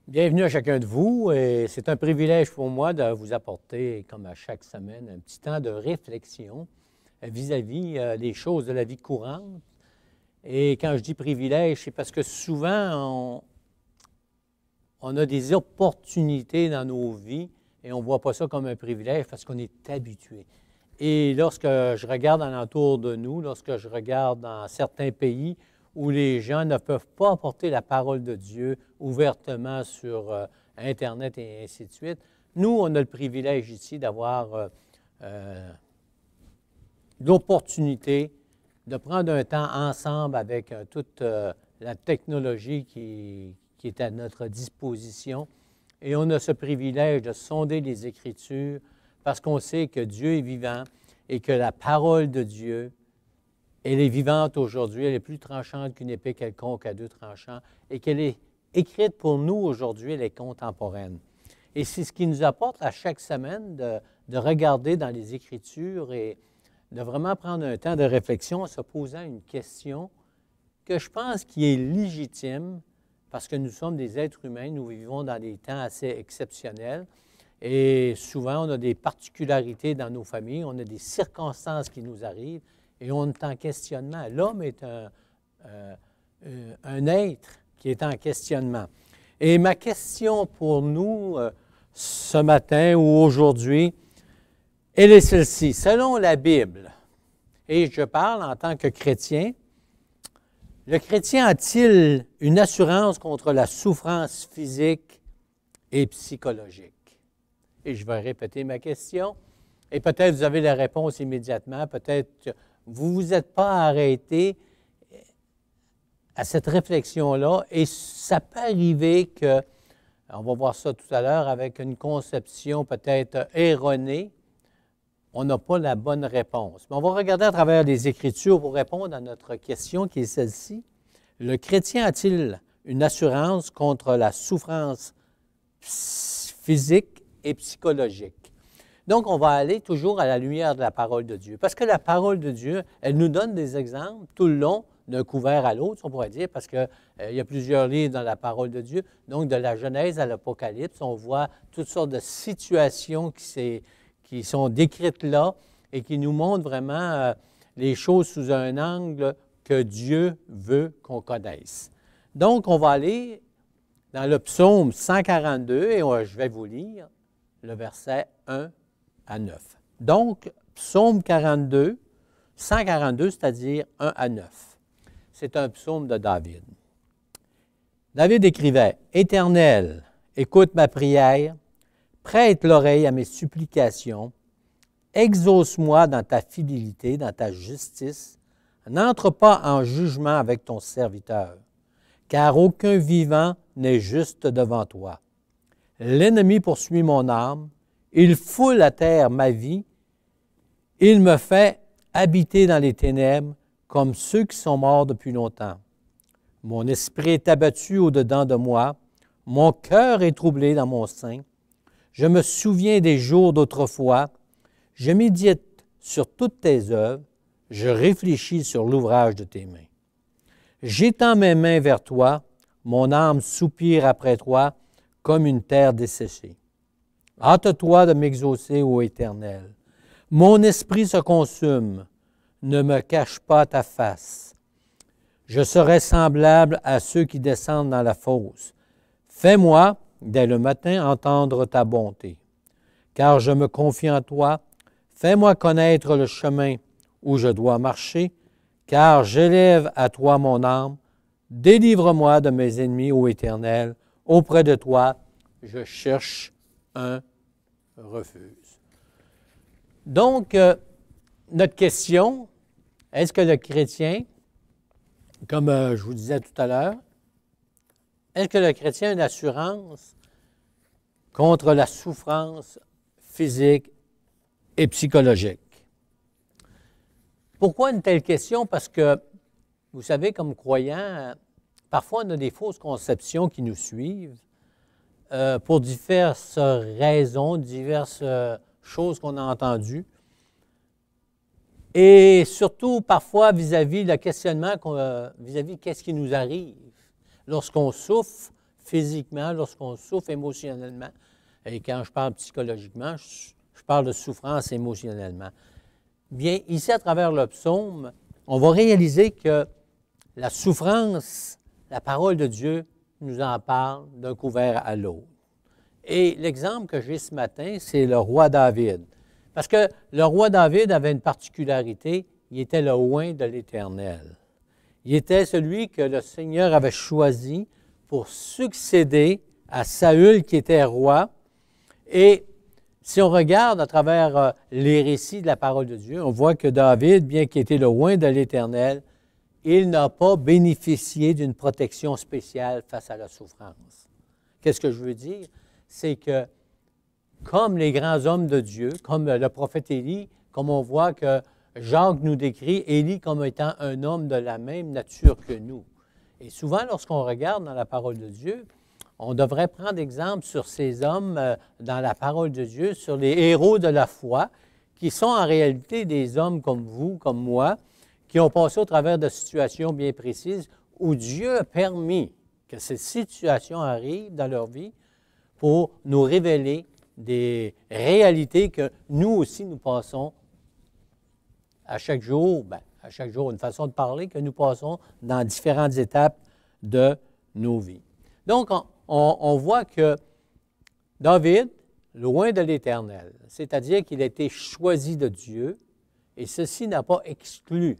Bienvenue à chacun de vous et c'est un privilège pour moi de vous apporter, comme à chaque semaine, un petit temps de réflexion vis-à-vis des choses de la vie courante. Et quand je dis privilège, c'est parce que souvent, on a des opportunités dans nos vies et on ne voit pas ça comme un privilège parce qu'on est habitué. Et lorsque je regarde alentour de nous, lorsque je regarde dans certains pays où les gens ne peuvent pas apporter la parole de Dieu ouvertement sur Internet et ainsi de suite, nous, on a le privilège ici d'avoir l'opportunité de prendre un temps ensemble avec toute la technologie qui est à notre disposition. Et on a ce privilège de sonder les Écritures parce qu'on sait que Dieu est vivant et que la parole de Dieu, elle est vivante aujourd'hui, elle est plus tranchante qu'une épée quelconque à deux tranchants et qu'elle est écrite pour nous aujourd'hui, elle est contemporaine. Et c'est ce qui nous apporte à chaque semaine de regarder dans les Écritures et de vraiment prendre un temps de réflexion en se posant une question que je pense qui est légitime parce que nous sommes des êtres humains, nous vivons dans des temps assez exceptionnels et souvent on a des particularités dans nos familles, on a des circonstances qui nous arrivent et on est en questionnement. L'homme est un être qui est en questionnement. Et ma question pour nous ce matin ou aujourd'hui, elle est celle-ci. Selon la Bible, et je parle en tant que chrétien, le chrétien a-t-il une assurance contre la souffrance physique et psychologique? Et je vais répéter ma question. Et peut-être vous avez la réponse immédiatement, peut-être que vous ne vous êtes pas arrêté à cette réflexion-là. Et ça peut arriver que, on va voir ça tout à l'heure, avec une conception peut-être erronée, on n'a pas la bonne réponse. Mais on va regarder à travers les Écritures pour répondre à notre question qui est celle-ci. Le chrétien a-t-il une assurance contre la souffrance physique et psychologique? Donc, on va aller toujours à la lumière de la parole de Dieu. Parce que la parole de Dieu, elle nous donne des exemples tout le long d'un couvert à l'autre, on pourrait dire, parce qu'il y a plusieurs livres dans la parole de Dieu. Donc, de la Genèse à l'Apocalypse, on voit toutes sortes de situations qui sont décrites là et qui nous montrent vraiment les choses sous un angle que Dieu veut qu'on connaisse. Donc, on va aller dans le psaume 142 et je vais vous lire le verset 1 à 9. Donc, psaume 42, 142, c'est-à-dire 1 à 9. C'est un psaume de David. David écrivait, « Éternel, écoute ma prière, prête l'oreille à mes supplications, exauce-moi dans ta fidélité, dans ta justice, n'entre pas en jugement avec ton serviteur, car aucun vivant n'est juste devant toi. L'ennemi poursuit mon âme, il foule à terre ma vie, il me fait habiter dans les ténèbres comme ceux qui sont morts depuis longtemps. Mon esprit est abattu au-dedans de moi, mon cœur est troublé dans mon sein. Je me souviens des jours d'autrefois, je médite sur toutes tes œuvres, je réfléchis sur l'ouvrage de tes mains. J'étends mes mains vers toi, mon âme soupire après toi comme une terre desséchée. Hâte-toi de m'exaucer, ô Éternel. Mon esprit se consume, ne me cache pas ta face. Je serai semblable à ceux qui descendent dans la fosse. Fais-moi, dès le matin, entendre ta bonté. Car je me confie en toi, fais-moi connaître le chemin où je dois marcher, car j'élève à toi mon âme. Délivre-moi de mes ennemis, ô Éternel. Auprès de toi, je cherche un refuge. Donc, notre question, est-ce que le chrétien, comme je vous disais tout à l'heure, est-ce que le chrétien a une assurance contre la souffrance physique et psychologique? Pourquoi une telle question? Parce que, vous savez, comme croyants, parfois on a des fausses conceptions qui nous suivent pour diverses raisons, diverses choses qu'on a entendues. Et surtout, parfois, vis-à-vis le questionnement, vis-à-vis qu'est-ce qui nous arrive lorsqu'on souffre physiquement, lorsqu'on souffre émotionnellement. Et quand je parle psychologiquement, je parle de souffrance émotionnellement. Bien, ici, à travers le psaume, on va réaliser que la souffrance, la parole de Dieu nous en parle d'un couvert à l'autre. Et l'exemple que j'ai ce matin, c'est le roi David. Parce que le roi David avait une particularité, il était le oint de l'Éternel. Il était celui que le Seigneur avait choisi pour succéder à Saül qui était roi. Et si on regarde à travers les récits de la parole de Dieu, on voit que David, bien qu'il était le oint de l'Éternel, il n'a pas bénéficié d'une protection spéciale face à la souffrance. Qu'est-ce que je veux dire? C'est que, comme les grands hommes de Dieu, comme le prophète Élie, comme on voit que Jacques nous décrit Élie comme étant un homme de la même nature que nous. Et souvent, lorsqu'on regarde dans la parole de Dieu, on devrait prendre exemple sur ces hommes dans la parole de Dieu, sur les héros de la foi, qui sont en réalité des hommes comme vous, comme moi, qui ont passé au travers de situations bien précises où Dieu a permis que ces situations arrivent dans leur vie pour nous révéler des réalités que nous aussi nous passons à chaque jour, une façon de parler que nous passons dans différentes étapes de nos vies. Donc, on voit que David, loin de l'Éternel, c'est-à-dire qu'il a été choisi de Dieu, et ceci n'a pas exclu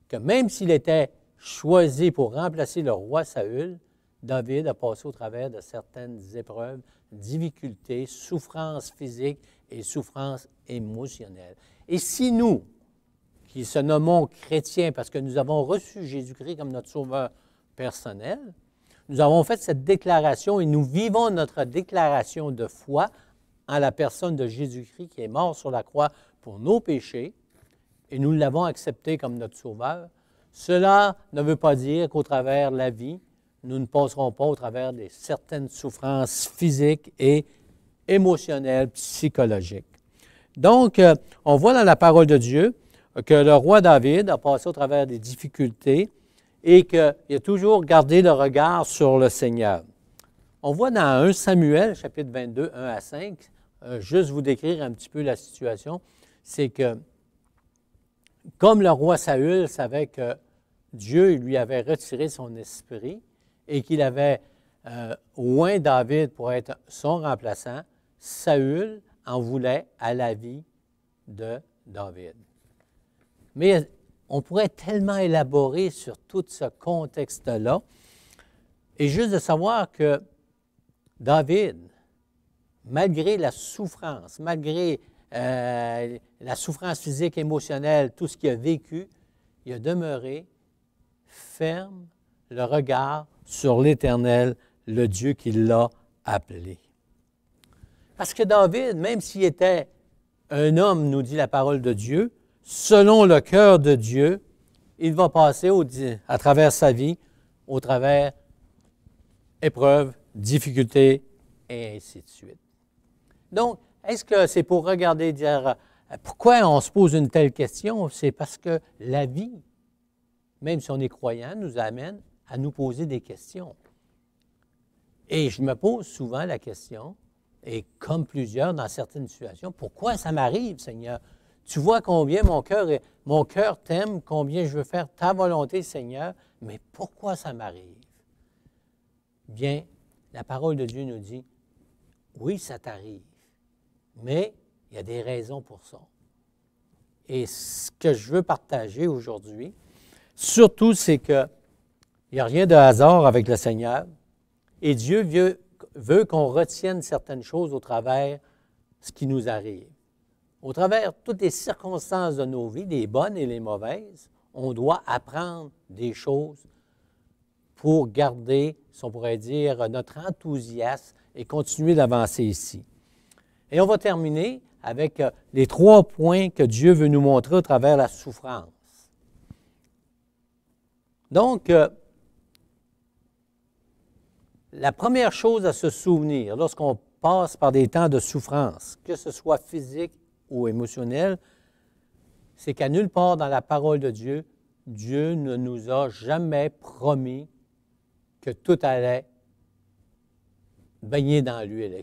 que même s'il était choisi pour remplacer le roi Saül, David a passé au travers de certaines épreuves, difficultés, souffrances physiques et souffrances émotionnelles. Et si nous, qui se nommons chrétiens parce que nous avons reçu Jésus-Christ comme notre sauveur personnel, nous avons fait cette déclaration et nous vivons notre déclaration de foi en la personne de Jésus-Christ qui est mort sur la croix pour nos péchés et nous l'avons accepté comme notre sauveur. Cela ne veut pas dire qu'au travers de la vie, nous ne passerons pas au travers de certaines souffrances physiques et émotionnelles, psychologiques. Donc, on voit dans la parole de Dieu que le roi David a passé au travers des difficultés et qu'il a toujours gardé le regard sur le Seigneur. On voit dans 1 Samuel, chapitre 22, 1 à 5, juste vous décrire un petit peu la situation, c'est que comme le roi Saül savait que Dieu lui avait retiré son esprit et qu'il avait oint David pour être son remplaçant, Saül en voulait à la vie de David. Mais on pourrait tellement élaborer sur tout ce contexte-là, et juste de savoir que David, malgré la souffrance, malgré la souffrance physique, émotionnelle, tout ce qu'il a vécu, il a demeuré ferme le regard sur l'Éternel, le Dieu qui l'a appelé. Parce que David, même s'il était un homme, nous dit la parole de Dieu, selon le cœur de Dieu, il va passer à travers sa vie, au travers épreuves, difficultés, et ainsi de suite. Donc, est-ce que c'est pour regarder et dire pourquoi on se pose une telle question? C'est parce que la vie, même si on est croyant, nous amène à nous poser des questions. Et je me pose souvent la question, et comme plusieurs dans certaines situations, pourquoi ça m'arrive, Seigneur? Tu vois combien mon cœur t'aime, combien je veux faire ta volonté, Seigneur, mais pourquoi ça m'arrive? Bien, la parole de Dieu nous dit, oui, ça t'arrive, mais il y a des raisons pour ça. Et ce que je veux partager aujourd'hui, surtout, c'est qu'il n'y a rien de hasard avec le Seigneur, et Dieu veut qu'on retienne certaines choses au travers de ce qui nous arrive. Au travers de toutes les circonstances de nos vies, les bonnes et les mauvaises, on doit apprendre des choses pour garder, si on pourrait dire, notre enthousiasme et continuer d'avancer ici. Et on va terminer avec les 3 points que Dieu veut nous montrer au travers de la souffrance. Donc, la première chose à se souvenir lorsqu'on passe par des temps de souffrance, que ce soit physique ou émotionnel, c'est qu'à nulle part dans la parole de Dieu, Dieu ne nous a jamais promis que tout allait baigné dans l'huile,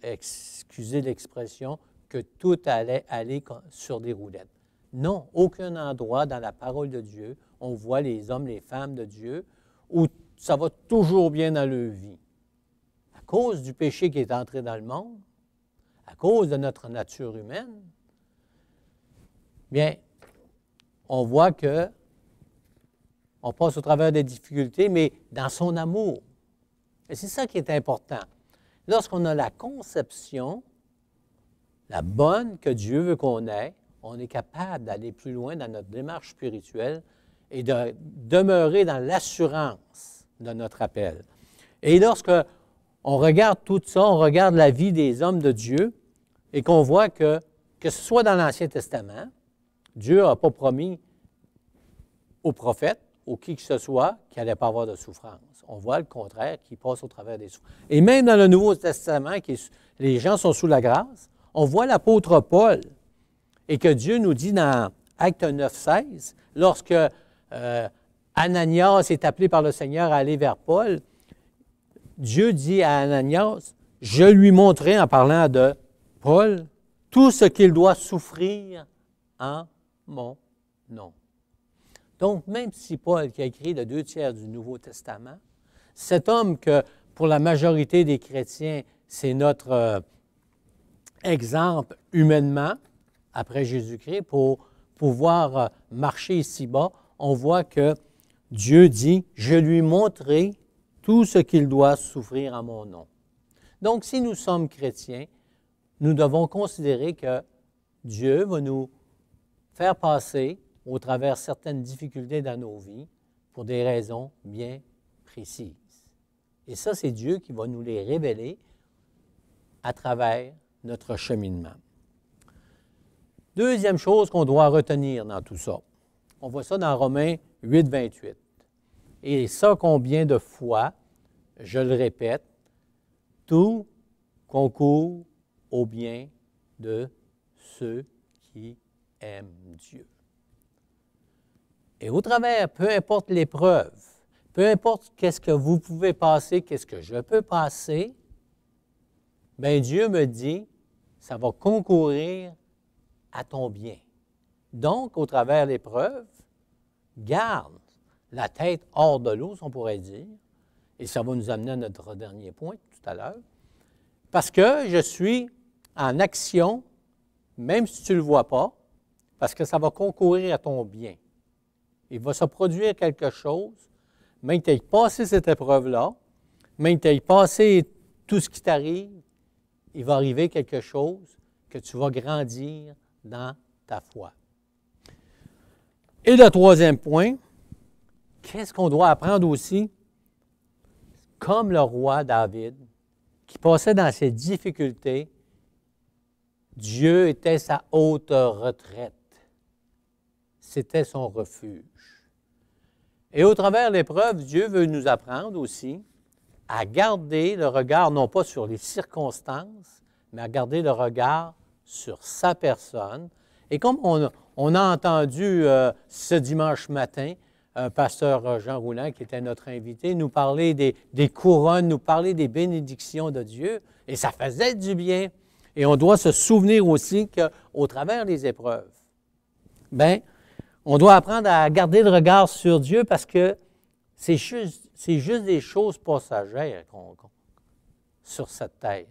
excusez l'expression, que tout allait aller sur des roulettes. Non, aucun endroit dans la parole de Dieu, on voit les hommes, les femmes de Dieu, où ça va toujours bien dans leur vie. À cause du péché qui est entré dans le monde, à cause de notre nature humaine, bien, on voit que on passe au travers des difficultés, mais dans son amour. Et c'est ça qui est important. Lorsqu'on a la conception, la bonne que Dieu veut qu'on ait, on est capable d'aller plus loin dans notre démarche spirituelle et de demeurer dans l'assurance de notre appel. Et lorsque on regarde tout ça, on regarde la vie des hommes de Dieu et qu'on voit que ce soit dans l'Ancien Testament, Dieu n'a pas promis aux prophètes ou qui que ce soit qu'il n'allait pas avoir de souffrance. On voit le contraire, qui passe au travers des souffrances. Et même dans le Nouveau Testament, les gens sont sous la grâce, on voit l'apôtre Paul et que Dieu nous dit dans Acte 9,16, lorsque Ananias est appelé par le Seigneur à aller vers Paul, Dieu dit à Ananias, « Je lui montrerai, en parlant de Paul, tout ce qu'il doit souffrir en mon nom. » Donc, même si Paul, qui a écrit le 2/3 du Nouveau Testament, cet homme que, pour la majorité des chrétiens, c'est notre exemple humainement, après Jésus-Christ, pour pouvoir marcher ici-bas, on voit que Dieu dit, « Je lui montrerai tout ce qu'il doit souffrir en mon nom. » Donc, si nous sommes chrétiens, nous devons considérer que Dieu va nous faire passer au travers certaines difficultés dans nos vies pour des raisons bien précises. Et ça, c'est Dieu qui va nous les révéler à travers notre cheminement. Deuxième chose qu'on doit retenir dans tout ça, on voit ça dans Romains 8, 28. Et ça, combien de fois, je le répète, tout concourt au bien de ceux qui aiment Dieu. Et au travers, peu importe l'épreuve, peu importe qu'est-ce que vous pouvez passer, qu'est-ce que je peux passer, bien Dieu me dit, ça va concourir à ton bien. Donc, au travers de l'épreuve, garde la tête hors de l'eau, si on pourrait dire, et ça va nous amener à notre dernier point tout à l'heure, parce que je suis en action, même si tu ne le vois pas, parce que ça va concourir à ton bien. Il va se produire quelque chose, même que tu aies passé cette épreuve-là, même que tu aies passé tout ce qui t'arrive, il va arriver quelque chose que tu vas grandir dans ta foi. Et le troisième point, qu'est-ce qu'on doit apprendre aussi? Comme le roi David, qui passait dans ses difficultés, Dieu était sa haute retraite. C'était son refuge. Et au travers de l'épreuve, Dieu veut nous apprendre aussi à garder le regard, non pas sur les circonstances, mais à garder le regard sur sa personne. Et comme on a entendu ce dimanche matin, pasteur Jean Rouland, qui était notre invité, nous parler des couronnes, nous parler des bénédictions de Dieu, et ça faisait du bien. Et on doit se souvenir aussi qu'au travers des épreuves, bien, on doit apprendre à garder le regard sur Dieu parce que c'est juste des choses passagères sur cette terre.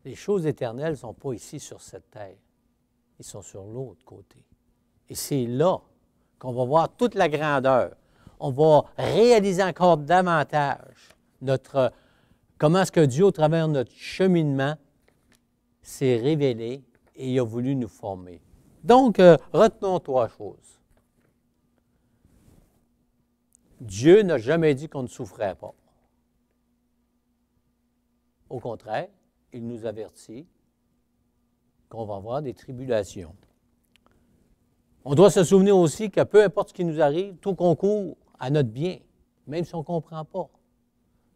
Les choses éternelles ne sont pas ici sur cette terre. Ils sont sur l'autre côté. Et c'est là qu'on va voir toute la grandeur. On va réaliser encore davantage comment est-ce que Dieu, au travers de notre cheminement, s'est révélé et il a voulu nous former. Donc, retenons trois choses. Dieu n'a jamais dit qu'on ne souffrait pas. Au contraire, il nous avertit qu'on va avoir des tribulations. On doit se souvenir aussi que peu importe ce qui nous arrive, tout concourt à notre bien, même si on ne comprend pas.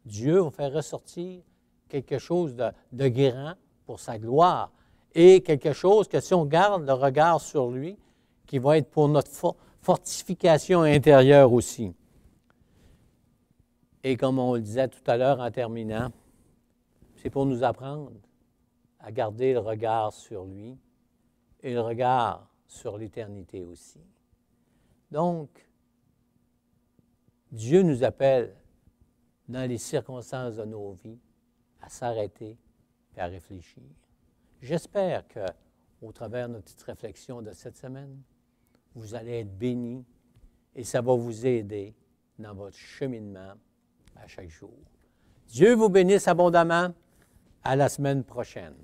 Dieu va faire ressortir quelque chose de grand pour sa gloire et quelque chose que si on garde le regard sur lui, qui va être pour notre fortification intérieure aussi. Et comme on le disait tout à l'heure en terminant, c'est pour nous apprendre à garder le regard sur lui et le regard sur l'éternité aussi. Donc, Dieu nous appelle, dans les circonstances de nos vies, à s'arrêter et à réfléchir. J'espère qu'au travers de notre petite réflexion de cette semaine, vous allez être bénis et ça va vous aider dans votre cheminement à chaque jour. Dieu vous bénisse abondamment. À la semaine prochaine.